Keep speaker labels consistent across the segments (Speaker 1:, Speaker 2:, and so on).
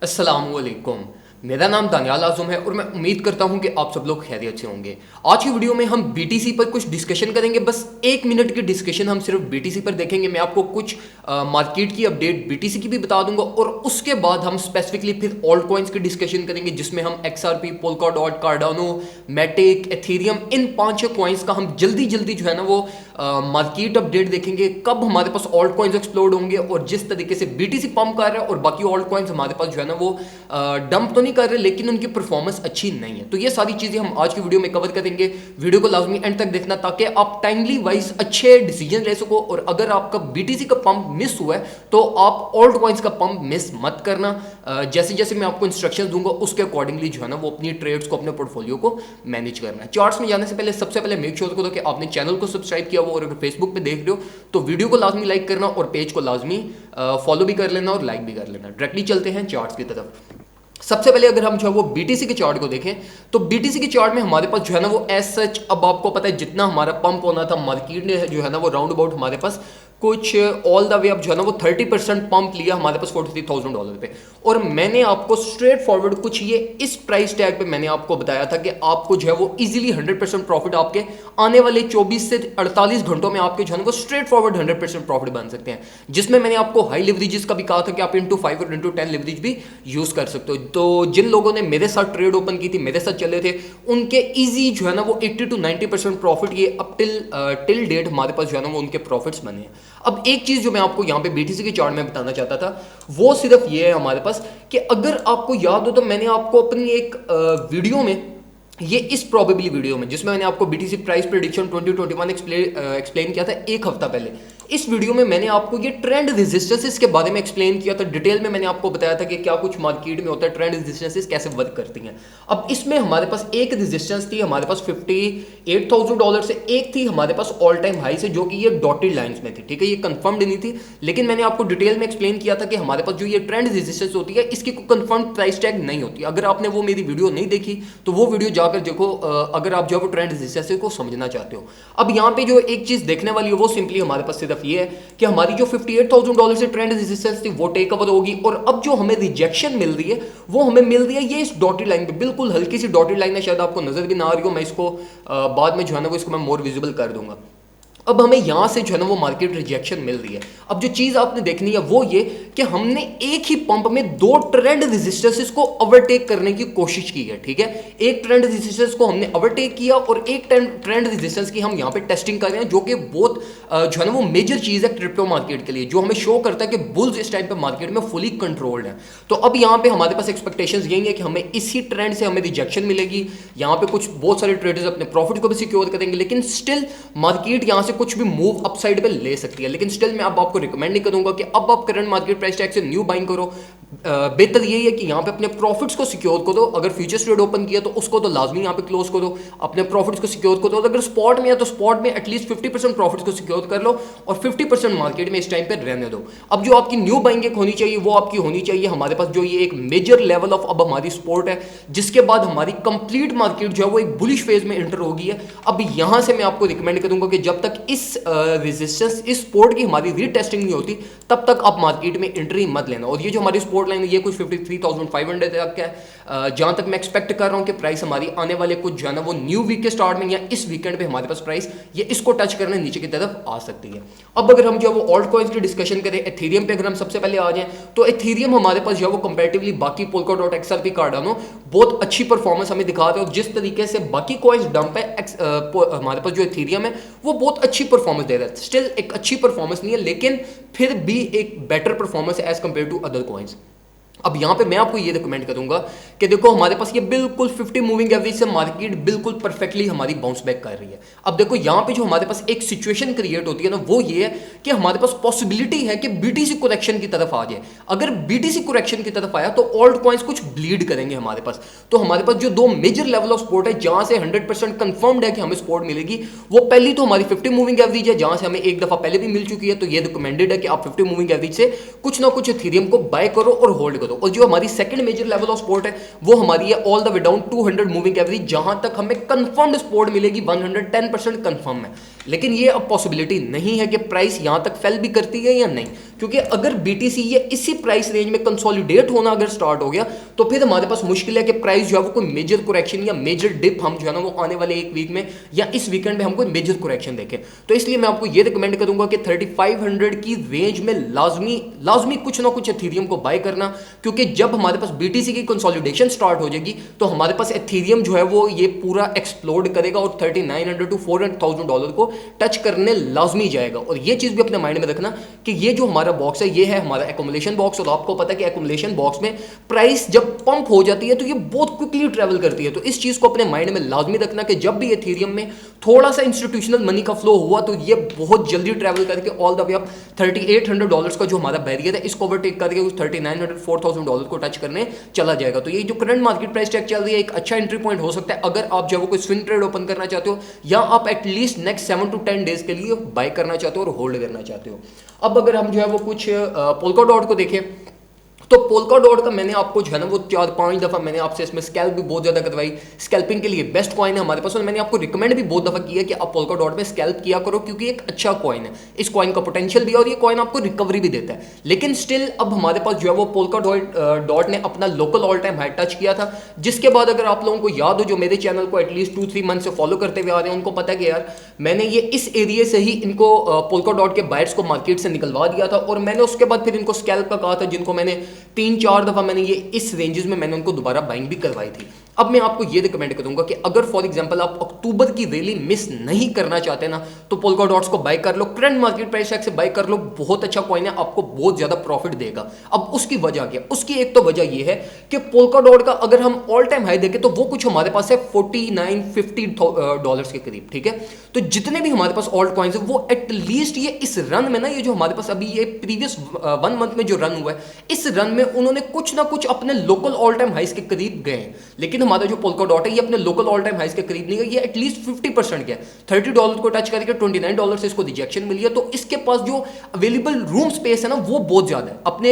Speaker 1: अस्सलामुअलैकुम। मेरा नाम दानियाल आज़म है और मैं उम्मीद करता हूं कि आप सब लोग खैरियत से होंगे। आज की वीडियो में हम बीटीसी पर कुछ डिस्कशन करेंगे। बस 1 मिनट की डिस्कशन हम सिर्फ बीटीसी पर देखेंगे। मैं आपको कुछ मार्केट की अपडेट बीटीसी की भी बता दूंगा और उसके बाद हम स्पेसिफिकली फिर ऑल्ट कॉइन्स की डिस्कशन करेंगे, जिसमें हम XRP, Polkadot, Cardano, Matic, Ethereum, इन 5-6 कॉइन्स का हम जल्दी जल्दी जो है ना वो मार्केट अपडेट देखेंगे, कब हमारे पास ऑल्ट कॉइन्स एक्सप्लोड होंगे और जिस तरीके से बीटीसी पंप कर रहा है और बाकी ऑल्ट कॉइन्स हमारे पास जो है ना वो डंप तो नहीं कर रहे लेकिन उनकी परफॉर्मेंस अच्छी नहीं है। तो ये सारी चीजें हम आज की वीडियो में कवर करेंगे। वीडियो को लाजमी एंड तक देखना ताकि आप टाइमली वाइज अच्छे डिसीजन ले सको। और अगर आपका बीटीसी का पंप मिस हुआ है तो आप ऑल्ट कॉइन्स का पंप मिस मत करना। जैसे जैसे मैं आपको इंस्ट्रक्शंस दूंगा उसके अकॉर्डिंगली जो है ना वो अपनी ट्रेड्स को, अपने पोर्टफोलियो को मैनेज करना है। चार्ट्स में जाने से पहले सबसे पहले मेक श्योर करो कि आपने चैनल को सब्सक्राइब किया हो और अगर फेसबुक पे देख रहे हो तो वीडियो को लाजमी लाइक करना और पेज को लाजमी फॉलो भी कर लेना और लाइक भी कर लेना। डायरेक्टली चलते हैं चार्ट्स की तरफ। सबसे पहले अगर हम जो है वो बीटीसी के चार्ट को देखें तो बीटीसी के चार्ट में हमारे पास जो है ना वो एज सच, अब आपको पता है जितना हमारा पंप होना था मार्केट ने जो है ना वो राउंड अबाउट हमारे पास कुछ ऑल द वे अब जो है ना वो 30% पंप लिया हमारे पास $43,000 पे। और मैंने आपको स्ट्रेट फॉरवर्ड कुछ ये इस प्राइस टैग पे मैंने आपको बताया था कि आपको जो है वो इजीली 100% प्रॉफिट आपके आने वाले 24 से 48 घंटों में आपके जो है ना वो स्ट्रेट फॉरवर्ड 100% प्रॉफिट बन सकते हैं, जिसमें मैंने आपको हाई लिवरेजेस का भी कहा था कि आप इंटू 5 और इंटू 10 लिवरेज भी यूज कर सकते हो। तो जिन लोगों ने मेरे साथ ट्रेड ओपन की थी, मेरे साथ चले थे, उनके इजी जो है ना वो 80 to 90% प्रॉफिट ये अब टिल डेट हमारे पास जो है ना वो उनके प्रॉफिट्स बने हैं। अब एक चीज जो मैं आपको यहां पे बीटीसी के चार्ट में बताना चाहता था वो सिर्फ ये है हमारे पास कि अगर आपको याद हो तो मैंने आपको अपनी एक वीडियो में, ये इस प्रोबेबली वीडियो में जिसमें मैंने आपको बीटीसी प्राइस प्रेडिक्शन 2021 एक्सप्लेन किया था एक हफ्ता पहले, इस वीडियो में मैंने आपको ये ट्रेंड रेजिस्टेंसेस के बारे में एक्सप्लेन किया था। डिटेल में मैंने आपको बताया था कि क्या कुछ मार्केट में होता है, ट्रेंड रेजिस्टेंसेस कैसे वर्क करती हैं। अब इसमें हमारे पास एक रेजिस्टेंस थी हमारे पास $58,000 से, एक थी हमारे पास ऑल टाइम हाई से जो कि ये डॉटेड लाइंस में थी, ठीक है, ये कंफर्म्ड नहीं थी लेकिन मैंने आपको डिटेल में एक्सप्लेन किया था कि हमारे पास जो ये ट्रेंड रेजिस्टेंस होती है इसकी कोई कंफर्म प्राइस टैग नहीं होती। अगर आपने वो मेरी वीडियो नहीं देखी तो वो वीडियो जाकर देखो अगर आप जो है वो ट्रेंड रेजिस्टेंस को समझना चाहते हो। अब यहाँ पे जो एक चीज देखने वाली है वो सिंपली हमारे पास सिर्फ ये है कि हमारी जो $58,000 से ट्रेंड रेजिस्टेंस थी वो टेक ओवर होगी और अब जो हमें रिजेक्शन मिल रही है वो हमें मिल रही है ये इस डॉटेड लाइन पे, बिल्कुल हल्की सी डॉटेड लाइन है, शायद आपको नजर भी ना आ रही हो, मैं इसको बाद में जो है ना वो इसको मैं मोर विजिबल कर दूंगा। अब हमें यहां से जो है ना वो मार्केट रिजेक्शन मिल रही है। अब जो चीज आपने देखनी है वो ये कि हमने एक ही पंप में दो ट्रेंड रेजिस्टेंसेस को ओवरटेक करने की कोशिश की है, ठीक है। एक ट्रेंड रेजिस्टेंस को हमने ओवरटेक किया और एक ट्रेंड रेजिस्टेंस की हम यहां पे टेस्टिंग कर रहे हैं, जो कि बहुत जो है ना वो मेजर चीज है क्रिप्टो मार्केट के लिए, जो हमें शो करता है कि बुल्स इस टाइम पे मार्केट में फुली कंट्रोल्ड है। तो अब यहां पे हमारे पास एक्सपेक्टेशंस यही है कि हमें इसी ट्रेंड से हमें रिजेक्शन मिलेगी। यहां पे कुछ बहुत सारे ट्रेडर्स अपने प्रॉफिट को भी सिक्योर करेंगे लेकिन स्टिल मार्केट यहां से कुछ भी मूव अपसाइड पे ले सकती है। लेकिन स्टिल मैं अब आपको रिकमेंड नहीं करूंगा कि अब आप करंट मार्केट प्राइस टैग से न्यू बाइंग करो। बेहतर यही है कि यहां पे अपने प्रॉफिट्स को सिक्योर करो। अगर फ्यूचर्स ट्रेड ओपन किया तो उसको तो लाजमी यहां पे क्लोज करो, अपने प्रॉफिट्स को सिक्योर करो। अगर स्पॉट में है तो स्पॉट में एटलीस्ट 50% प्रॉफिट्स को सिक्योर कर लो और 50% मार्केट में इस टाइम पे रहने दो। अब जो आपकी न्यू बाइंग होनी चाहिए वो आपकी होनी चाहिए हमारे पास जो ये एक मेजर लेवल ऑफ अब हमारी सपोर्ट है, जिसके बाद हमारी कंप्लीट मार्केट जो है वो एक बुलिश फेज में एंटर होगी है। अब यहां से मैं आपको रिकमेंड करूंगा कि जब तक इस रेजिस्टेंस, इस सपोर्ट की हमारी रीटेस्टिंग नहीं होती तब तक आप मार्केट में एंट्री मत लेना। और ये जो हमारी सपोर्ट लाइन है ये कुछ 53,500 तक है। जहां तक मैं एक्सपेक्ट कर रहा हूं कि प्राइस हमारी आने वाले कुछ जो है ना वो न्यू वीक के स्टार्ट में या इस वीकेंड पे हमारे पास प्राइस ये इसको टच करने नीचे की तरफ आ सकती है। अब अगर हम जो वो ऑल्ट कॉइन्स की डिस्कशन करें, एथेरियम पे अगर हम सबसे पहले आ जाएं तो एथेरियम हमारे पास जो है वो कंपैरेटिवली बाकी पोल्काडॉट, XRP, कार्डानो बहुत अच्छी परफॉर्मेंस हमें दिखा रहे हैं। और जिस तरीके से बाकी कॉइन्स डंप है हमारे पास जो एथेरियम है वो बहुत अच्छी परफॉर्मेंस दे रहा है। स्टिल एक अच्छी परफॉर्मेंस नहीं है लेकिन फिर भी एक बेटर परफॉर्मेंस है as compare to other coins. अब यहां पे मैं आपको ये रिकमेंड करूंगा कि देखो हमारे पास ये बिल्कुल 50 मूविंग एवरेज से मार्केट बिल्कुल परफेक्टली हमारी बाउंस बैक कर रही है। अब देखो यहां पे जो हमारे पास एक सिचुएशन क्रिएट होती है ना वो ये है कि हमारे पास पॉसिबिलिटी है कि बीटीसी करेक्शन की तरफ आ जाए। अगर बीटीसी करेक्शन की तरफ आया तो ऑल्ट कॉइन्स कुछ ब्लीड करेंगे हमारे पास। तो हमारे पास जो दो मेजर लेवल ऑफ सपोर्ट है जहां से 100% कंफर्म्ड है कि हमें सपोर्ट मिलेगी, वो पहली तो हमारी 50 मूविंग एवरेज है जहां से हमें एक दफा पहले भी मिल चुकी है। तो ये रिकमेंडेड है कि आप 50 मूविंग एवरेज से कुछ ना कुछ एथेरियम को बाय करो और होल्ड करो। करो। और जो हमारी second major level of support है वो हमारी है all the way down 200 moving average, जहां तक हमें कंफर्म्ड सपोर्ट मिलेगी 110% कंफर्म है। लेकिन ये अब पॉसिबिलिटी नहीं है कि प्राइस यहां तक फेल भी करती है या नहीं, क्योंकि अगर बीटीसी ये इसी प्राइस रेंज में कंसोलिडेट होना अगर स्टार्ट हो गया तो फिर हमारे पास मुश्किल है कि प्राइस जो है वो कोई मेजर करेक्शन या मेजर डिप हम जो है ना वो आने वाले एक वीक में या इस वीकेंड में हम कोई मेजर करेक्शन देखें। तो इसलिए मैं आपको ये रिकमेंड करूंगा कि 3500 की रेंज में लाजमी कुछ ना कुछ एथीरियम को बाय करना, क्योंकि जब हमारे पास बीटीसी की कंसोलिडेशन स्टार्ट हो जाएगी तो हमारे पास एथीरियम जो है वो ये पूरा एक्सप्लोड करेगा और 3900 टू $400,000 को टच करने लाजमी जाएगा। और ये चीज भी अपने माइंड में रखना कि ये जो हमारा बॉक्स है ये है हमारा एक्यूमुलेशन बॉक्स, और आपको पता है कि एक्यूमुलेशन बॉक्स में प्राइस जब पंप हो जाती है तो ये बहुत क्विकली ट्रेवल करती है। तो इस चीज को अपने माइंड में लाजमी रखना कि जब भी एथीरियम में थोड़ा सा इंस्टीट्यूशनल मनी का फ्लो हुआ तो ये बहुत जल्दी ट्रेवल करके ऑल द वे अप $3,800 का जो हमारा बैरियर है इसको ओवरटेक करके उस $3,900 $4,000 को टच करने चला जाएगा। तो ये जो करंट मार्केट प्राइस ट्रैक चल रही है एक अच्छा एंट्री पॉइंट हो सकता है अगर आप जो कोई स्विंग ट्रेड ओपन करना चाहते हो या आप एटलीस्ट नेक्स्ट 7 to 10 डेज के लिए बाय करना चाहते हो और होल्ड करना चाहते हो। अब अगर हम जो है वो कुछ पोल्का डॉट को देखें तो पोल्का डॉट का मैंने आपको जो है ना वो 4-5 दफा मैंने आपसे इसमें स्कैल्प भी बहुत ज्यादा करवाई। स्कैल्पिंग के लिए बेस्ट कॉइन है हमारे पास और मैंने आपको रिकमेंड भी बहुत दफा किया कि आप पोल्का डॉट में स्कैल्प किया करो, क्योंकि एक अच्छा कॉइन है, इस कॉइन का पोटेंशियल भी है और ये कॉइन आपको रिकवरी भी देता है। लेकिन स्टिल अब हमारे पास जो है वो पोल्का डॉट ने अपना local all time high touch किया था, जिसके बाद अगर आप लोगों को याद हो जो मेरे चैनल को एटलीस्ट 2-3 मंथ से फॉलो करते हुए आ रहे हैं उनको पता है कि यार मैंने ये इस एरिया से ही इनको पोल्का डॉट के बायर्स को मार्केट से निकलवा दिया था और मैंने उसके बाद फिर इनको स्कैल्प का कहा था, जिनको मैंने 3-4 दफा मैंने ये इस रेंजेस में मैंने उनको दोबारा बाइंग भी करवाई थी। अब मैं आपको ये रिकमेंड करूंगा कि अगर फॉर एग्जांपल आप अक्टूबर की रैली मिस नहीं करना चाहते ना तो पोल्का डॉट्स को बाय कर लो, करंट मार्केट प्राइस से बाय कर लो, बहुत अच्छा कॉइन है, आपको बहुत ज्यादा प्रॉफिट देगा। अब उसकी वजह क्या? उसकी एक तो वजह ये है कि पोल्का डॉट का अगर हम ऑल टाइम हाई देखें तो वो कुछ हमारे पास है $49-50 के करीब, ठीक है। तो जितने भी हमारे पास ऑल्ट कॉइन्स है वो एटलीस्ट ये इस रन में ना, ये जो हमारे पास अभी ये प्रीवियस 1 मंथ में जो रन हुआ है इस रन में उन्होंने कुछ ना कुछ अपने लोकल ऑल टाइम हाइस के करीब गए हैं। लेकिन हमारा जो पोल्का डॉट है ये अपने लोकल ऑल टाइम हाइस के करीब नहीं गया, ये एटलीस्ट 50% गया। $30 को टच करके $29 से इसको रिजेक्शन मिली है। तो इसके पास जो अवेलेबल रूम स्पेस है ना वो बहुत ज्यादा है अपने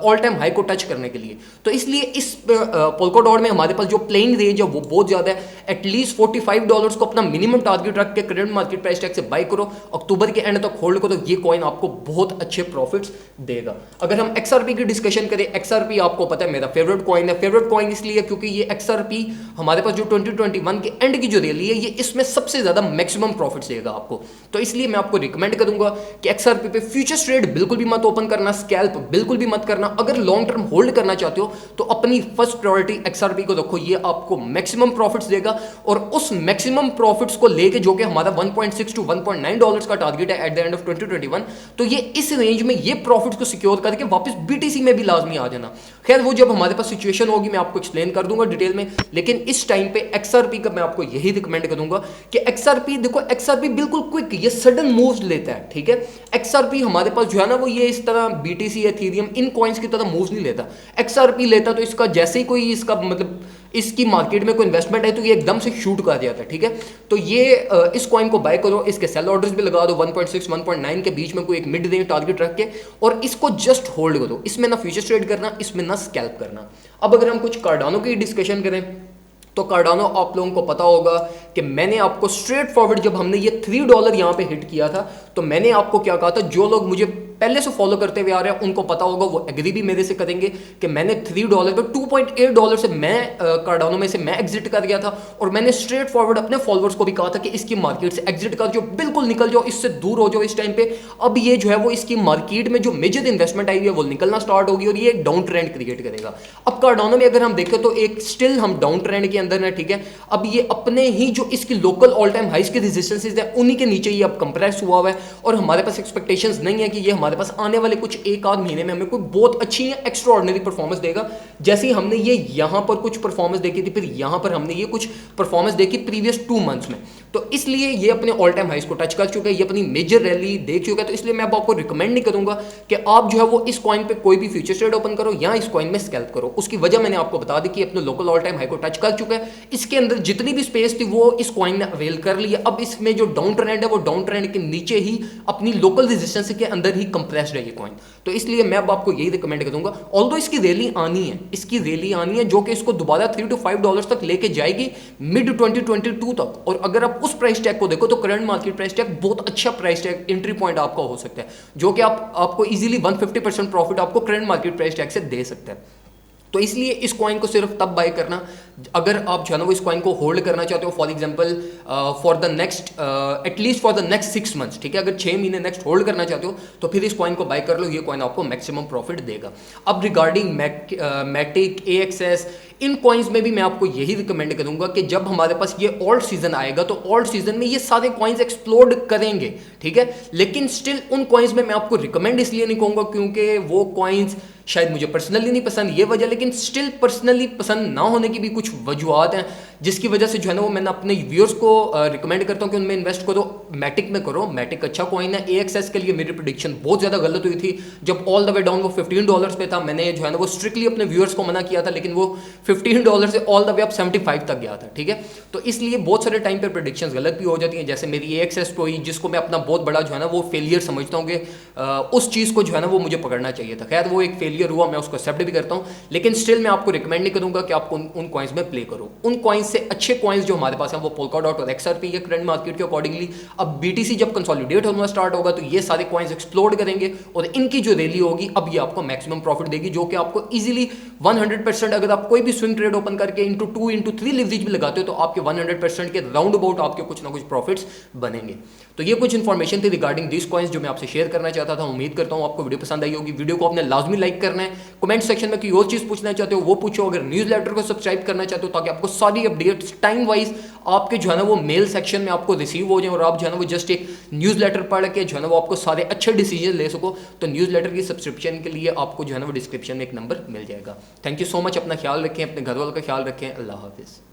Speaker 1: ऑल टाइम हाई को टच करने के लिए। तो इसलिए इस पोल्का डॉट में हमारे पास जो प्लेइंग रेंज है वो बहुत ज्यादा है। एटलीस्ट $45 को अपना मिनिमम टारगेट रख के करंट मार्केट प्राइस टैग से बाय करो, अक्टूबर के एंड तक होल्ड करो, ये कॉइन आपको बहुत अच्छे प्रॉफिट्स देगा। अगर हम XRP की डिस्कशन करें, XRP आपको पता है मेरा फेवरेट कॉइन है। फेवरेट कॉइन इसलिए क्योंकि ये XRP हमारे पास जो 2021 के एंड की जो रैली है ये इसमें सबसे ज्यादा मैक्सिमम प्रॉफिट्स देगा आपको। तो इसलिए मैं आपको रिकमेंड करूंगा कि XRP पे फ्यूचर्स ट्रेड बिल्कुल भी मत ओपन करना, स्कैल्प बिल्कुल भी मत करना। अगर लॉन्ग टर्म होल्ड करना चाहते हो तो अपनी फर्स्ट प्रायोरिटी XRP को रखो, ये आपको मैक्सिमम प्रॉफिट्स देगा। और उस मैक्सिमम प्रॉफिट्स को लेके जो कि हमारा $1.6 to $1.9 का टारगेट है एट द एंड ऑफ 2021, तो ये इस रेंज में ये प्रॉफिट्स को सिक्योर करके वापस BTC में भी लाजमी आ जाना। खैर वो जब हमारे पास सिचुएशन होगी मैं आपको एक्सप्लेन कर दूंगा डिटेल में, लेकिन इस टाइम पे XRP का मैं आपको यही रिकमेंड करूंगा कि XRP देखो, XRP बिल्कुल क्विक, ये सडन मूव्स लेता है, ठीक है। XRP हमारे पास जो है ना वो ये इस तरह BTC एथेरियम इन कॉइन्स की तरह मूव्स नहीं लेता। XRP लेता तो इसका जैसे ही कोई इसका मतलब इसकी मार्केट में कोई इन्वेस्टमेंट है तो ये एकदम से शूट कर जाता है, ठीक है। तो ये इस कॉइन को बाय करो, इसके सेल ऑर्डर्स भी लगा दो 1.6 1.9 के बीच में कोई एक मिड रेंज टारगेट रख के, और इसको जस्ट होल्ड करो। इसमें ना फ्यूचर ट्रेड करना, इसमें ना स्कैल्प करना। अब अगर हम कुछ कार्डानो की डिस्कशन करें तो कार्डानो आप लोगों को पता होगा कि मैंने आपको स्ट्रेट फॉरवर्ड जब हमने ये $3 यहाँ पे हिट किया था तो मैंने आपको क्या कहा था, जो लोग मुझे पहले से फॉलो करते हुए आ रहे हैं उनको पता होगा, वो एग्री भी मेरे से करेंगे कि मैंने $3 पे $2.8 से मैं कार्डानो में से मैं एग्जिट कर गया था और मैंने स्ट्रेट फॉरवर्ड अपने फॉलोअर्स को भी कहा था कि इसकी मार्केट से एग्जिट कर जो बिल्कुल निकल जाओ, इससे दूर हो जाओ इस टाइम पे। अब ये जो है वो इसकी मार्केट में जो मेजर इन्वेस्टमेंट आई हुई है वो निकलना स्टार्ट होगी और ये एक डाउन ट्रेंड क्रिएट करेगा। अब कार्डानो में अगर हम देखें तो एक स्टिल हम डाउन ट्रेंड के अंदर है, ठीक है। अब ये अपने ही जो इसकी लोकल ऑल टाइम हाइस के रेजिस्टेंसेस है उन्हीं के नीचे ये अब कंप्रेस हुआ है और हमारे पास एक्सपेक्टेशंस नहीं है कि ये हमारे पास आने वाले कुछ एक आध महीने में हमें कोई बहुत अच्छी या एक्स्ट्रा ऑर्डिनरी परफॉर्मेंस देगा। जैसे ही हमने ये यहां पर कुछ परफॉर्मेंस देखी थी, फिर यहां पर हमने ये कुछ परफॉर्मेंस देखी प्रीवियस 2 मंथ्स में, तो इसलिए ये अपने ऑल टाइम हाइस को टच कर चुका है, ये अपनी मेजर रैली देख चुका है। तो इसलिए मैं अब आपको रिकमेंड नहीं करूंगा कि आप जो है वो इस कॉइन पे कोई भी फ्यूचर ट्रेड ओपन करो या इस कॉइन में स्कैल्प करो। उसकी वजह मैंने आपको बता दी कि अपने लोकल ऑल टाइम हाई को टच कर चुका है, इसके अंदर जितनी भी स्पेस थी वो इस कॉइन ने अवेल कर लिया। अब इसमें जो डाउन ट्रेंड है वो डाउन ट्रेंड के नीचे ही अपनी लोकल रेजिस्टेंस के अंदर ही कंप्रेस्ड है ये कॉइन। तो इसलिए मैं अब आपको यही रिकमेंड करूंगा, ऑल्दो इसकी रैली आनी है, इसकी रैली आनी है जो कि इसको दोबारा $3 to $5 तक लेके जाएगी मिड 2022 तक। और अगर आप उस प्राइस टैग को देखो तो करंट मार्केट प्राइस टैग बहुत अच्छा प्राइस टैग, एंट्री पॉइंट आपका हो सकता है, जो कि आपको इजीली 150% प्रॉफिट आपको करंट मार्केट प्राइस टैग से दे सकता है। तो इसलिए इस कॉइन को सिर्फ तब बाय करना अगर आप जो है ना वो इस कॉइन को होल्ड करना चाहते हो, for example for the next at least for the next 6 months, ठीक है। अगर 6 महीने नेक्स्ट होल्ड करना चाहते हो तो फिर इस कॉइन को बाय कर लो, ये कॉइन आपको मैक्सिमम प्रॉफिट देगा। अब रिगार्डिंग मैटिक, AXS, इन कॉइन्स में भी मैं आपको यही रिकमेंड करूंगा कि जब हमारे पास ये ऑल्ट सीजन आएगा तो ऑल्ट सीजन में ये सारे कॉइन्स एक्सप्लोड करेंगे, ठीक है। लेकिन स्टिल उन कॉइन्स में मैं आपको रिकमेंड इसलिए नहीं कहूंगा क्योंकि वो कॉइन्स शायद मुझे पर्सनली नहीं पसंद, ये वजह, लेकिन स्टिल पर्सनली पसंद ना होने की भी कुछ वजूहत हैं जिसकी वजह से जो है ना वो मैंने अपने व्यूअर्स को रिकमेंड करता हूँ कि उनमें इन्वेस्ट करो, मैटिक में करो। मैटिक अच्छा कॉइन है। AXS के लिए मेरी प्रेडिक्शन बहुत ज़्यादा गलत हुई थी, जब ऑल द वे डाउन वो $15 पे था। मैंने जो है ना वो स्ट्रिक्टली अपने व्यूअर्स को मना किया था, लेकिन वो $15 से ऑल द वे अप 75 तक गया था, ठीक है। तो इसलिए बहुत सारे टाइम पर प्रेडिक्शन गलत भी हो जाती हैं, जैसे मेरी AXS को ही, जिसको मैं अपना बहुत बड़ा जो है ना वो फेलियर समझता हूँ कि उस चीज़ को जो है ना वो मुझे पकड़ना चाहिए था। खैर वो एक फेलियर हुआ, मैं उसको एक्सेप्ट भी करता हूँ, लेकिन स्टिल मैं आपको रिकमेंड नहीं करूँगा कि आप उन कॉइन्स में प्ले करो। उन कॉइन्स से अच्छे कॉइन्स जो हमारे पास हैं वो पोल्काडॉट और XRP है करंट मार्केट के अकॉर्डिंगली। अब BTC जब कंसोलिडेट होना स्टार्ट होगा तो ये सारे कॉइन्स एक्सप्लोड करेंगे और इनकी जो रैली होगी अब ये आपको मैक्सिमम प्रॉफिट देगी, जो कि आपको इजीली 100%, अगर आप कोई भी स्विंग ट्रेड ओपन करके इंटू 2 इंटू 3 लिवरेज भी लगाते हो तो आपके 100% के राउंड अबाउट आपके कुछ ना कुछ प्रॉफिट्स बनेंगे। तो ये कुछ इन्फॉर्मेशन थी रिगार्डिंग दिस कॉइन्स जो मैं आपसे शेयर करना चाहता था। उम्मीद करता हूँ आपको वीडियो पसंद आई होगी। वीडियो को आपने लाजमी लाइक करना है, कमेंट सेक्शन में कोई और चीज़ पूछना चाहते हो वो पूछो, अगर न्यूज़लेटर को सब्सक्राइब करना चाहते हो ताकि आपको सारी अपडेट्स टाइम वाइज आपके जो है ना वो मेल सेक्शन में आपको रिसीव हो जाए और आप जो है ना वो जस्ट एक न्यूज़लेटर पढ़ के जो है ना वो आपको सारे अच्छे डिसीजन ले सको। तो न्यूज़लेटर की सब्सक्रिप्शन के लिए आपको जो है ना वो डिस्क्रिप्शन में एक नंबर मिल जाएगा। Thank you so much. अपना ख्याल रखें, अपने घर वालों का ख्याल रखें। अल्लाह हाफिज़।